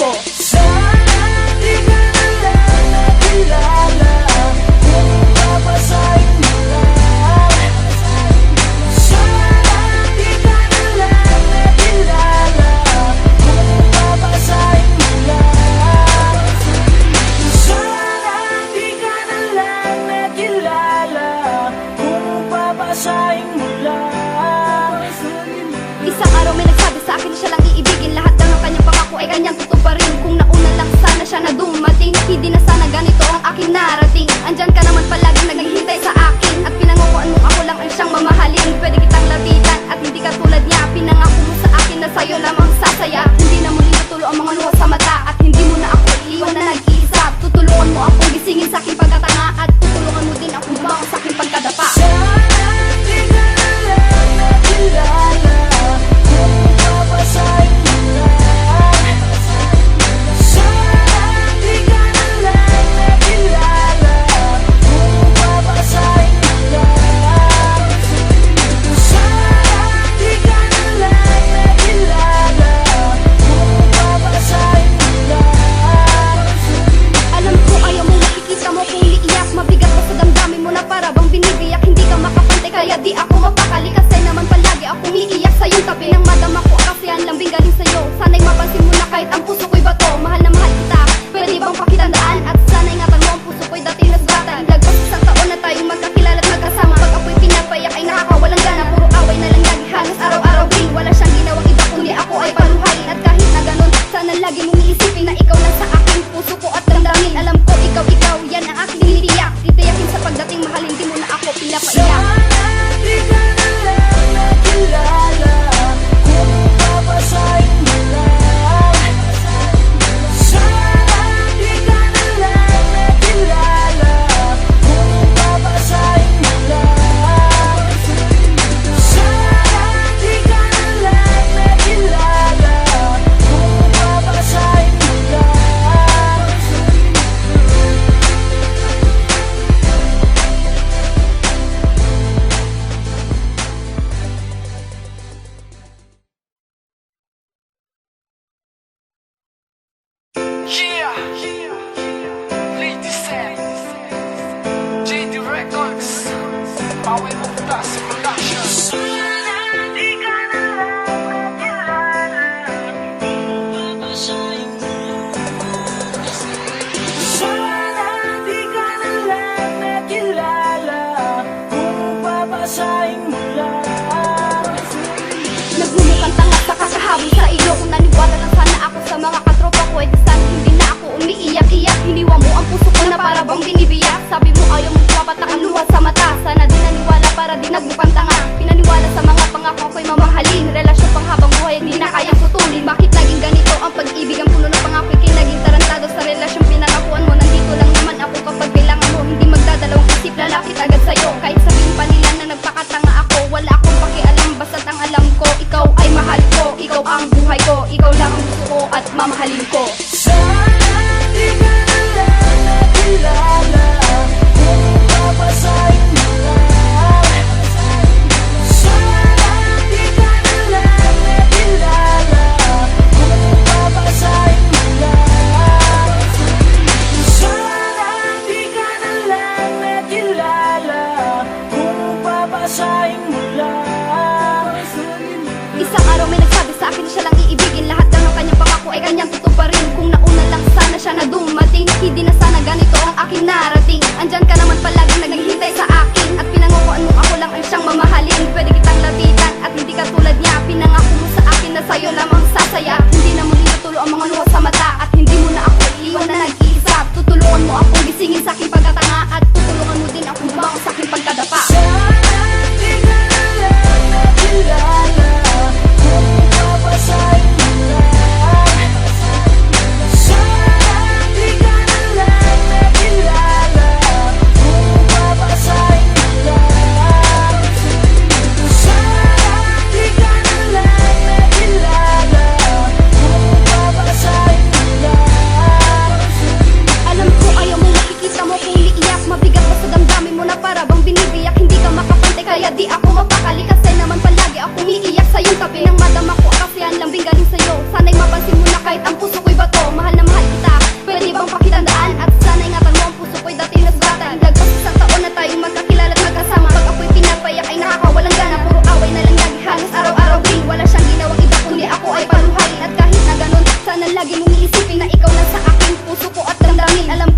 ko. Sana di ka na lang nakilala kung babasahin mo lang. Sana di ka na lang nakilala kung babasahin mo lang. Sana di ka na lang nakilala kung babasahin mo lang. Isang araw may nagsabi sa akin siya lang iibigin. Lahat ng kanyang pangako ay kanyang tutuparin. Kung nauna lang sana siya na dumating, hindi na sana ganito ang aking narating. Andyan ka naman palaging naghihintay sa akin, at pinangukuan mo ako lang ang siyang mamahalin. Pwede kitang lapitan at hindi ka tulad niya. Pinangako mo sa akin na sa'yo lamang sasaya. Hindi na muli tutulo ang mga luha sa mata, at hindi mo na ako iiwan na nag-iisa. Tutulungan mo akong gisingin sa aking pagkatanga, at tutulungan mo din akong bumangon sa aking pagkadapa. Sana di ka na lang nakilala kung babasahin mo lang. Sana di ka na lang nakilala kung babasahin mo lang. Sana di ka na lang nakilala kung babasahin mo lang. Alam ko ayaw mo nakikita mo kung iiyak. Mabigat pa sa damdamin mo na para bang binibiyak. Hindi ka makapantay kaya di ako mapakali, kasi naman palagi akong iiyak sa iyong tabi. Nang madama ko kasi ang lambing galing sa'yo. Sana'y mapansin mo na kahit ang puso ko'y bato. Mahal na mahal kita, pwede bang pakitandaan? At sana ingatan mo ang puso ko'y dati nasgatan. Lagpas isang taon na tayong magkakilala at magkasama. Pag ako'y pinapayak ay nakakawalang gana. Puro away na lang lagi halos araw-araw din. Wala siyang ginawang iba kundi ako ay paluhain. At kahit na ganun, sana lagi mong iisipin na ikaw lang sa aking puso ko at damdamin. Alam ko ikaw, yan ang aking nilitiyak. Titiyakin sa pagdating mahal, hindi mo na ako pinapaiyak. Sana di ka na lang nakilala kung babasahin mo lang. Sana di ka na lang nakilala kung babasahin mo lang. Sana di ka na lang nakilala kung babasahin mo lang. Yeah, Lady Sam, JD Records, Power of Plus Production. Sana di ka na lang nakilala kung babasahin mo lang. Sana di ka na lang nakilala kung babasahin mo lang. Nagmumukhang tanga sa kakahabol sa iyo. Kung naniwala lang sana ako sa mga katropa ko, eh di sana hindi na ako umiiyak-iyak. Hiniwa mo ang puso ko na para bang binibiyak. Sabi mo ayaw mo papatak ang luha sa mata. Sana di naniwala para di nagmukhang tanga. Pinaniwala sa mga pangako ko'y mamahalin. Relasyon pang habang buhay di na kayang putulin. Bakit naging ganito ang pag-ibig? Ang puno ng pangako kay naging tarantado sa relasyon pinangakuan mo. Nandito lang naman ako kapag kailangan mo. Hindi magdadalawang isip, lalapit agad sa'yo. Kahit sabihin pa nila na nagpakatanga ako, wala akong pakialam, basta't ang alam ko ikaw ay mahal ko, ikaw ang buhay ko, ikaw lang ang gusto ko at mamahalin ko. Sana di ka na lang nakilala kung babasahin mo lang. Sana di ka na lang nakilala kung babasahin mo lang. Sana di ka na lang nakilala kung babasahin mo lang. Isang araw may nagsabi sa akin siya lang iibigin. Lahat ng kanyang pangako ay kanyang tutuparin. Kung lagi mong iisipin na ikaw na sa aking puso ko at damdamin. Alam